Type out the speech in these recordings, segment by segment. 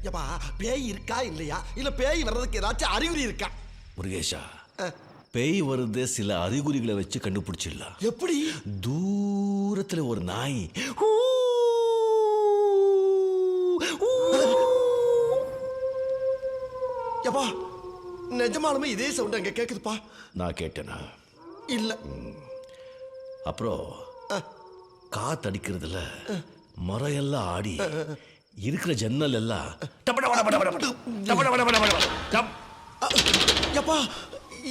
ஏப்பா பேய் இருக்கா இல்லையா இல்ல பேய் வர்றதுக்கு ஏதாச்சும் அறிகுறி இருக்கா? முருகேஷா, பேய் வருது சில அறிகுறிகளை வச்சு கண்டுபிடிச்சிடலாம். எப்படி? தூரத்துல ஒரு நாய் ஏப்பா நிஜமாலுமே இதே சவுண்ட் அங்க கேக்குதுப்பா. நான் கேட்டேனா? இல்ல. அப்புறம் காத்தடிக்கிறதுல மரம் எல்லாம் ஆடி இருக்கிற ஜன்னல் எல்லாம் ஏப்பா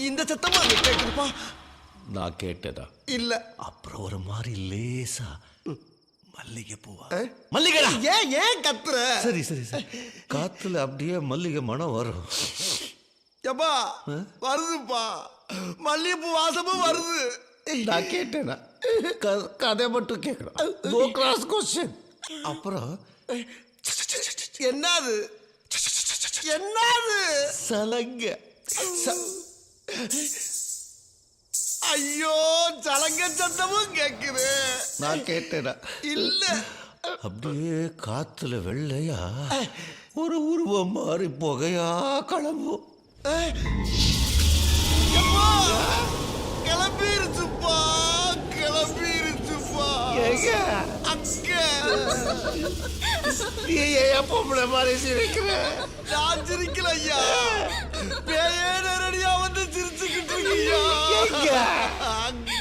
இந்த சத்தமா அங்க கேக்குதுப்பா. நான் கேட்டேனா? இல்ல. அப்புறம் ஒரு மாதிரி லேசா மல்லிகை பூவா மல்லிகைடா. ஏன் ஏன் கத்துற? சரி சரி சரி, காத்துல அப்படியே மல்லிகை மனம் வரும். ஏப்பா வருதுப்பா, மல்லிகைப்பூ வாசமும் வருது. நான் கேட்டேனா? கதை மட்டும் கேட்கணும். No cross question. அப்புறம் என்னது என்னது? சலங்க. ஐயோ சலங்க சத்தமும் கேக்குது. நான் கேட்டேனா? இல்ல. அப்படியே காத்துல வெள்ளையா ஒரு உருவம் மாறி புகையா கிளம்பும். கிளம்பிருச்சுப்பா கிளம்பிருச்சுப்பா. அங்க பொம்பளை மாதிரி சிரிக்கிற. நான் சிரிக்கல ஐயா, பேயே நேரடியா வந்து சிரிச்சுக்கிட்டு இருக்கியா. அங்க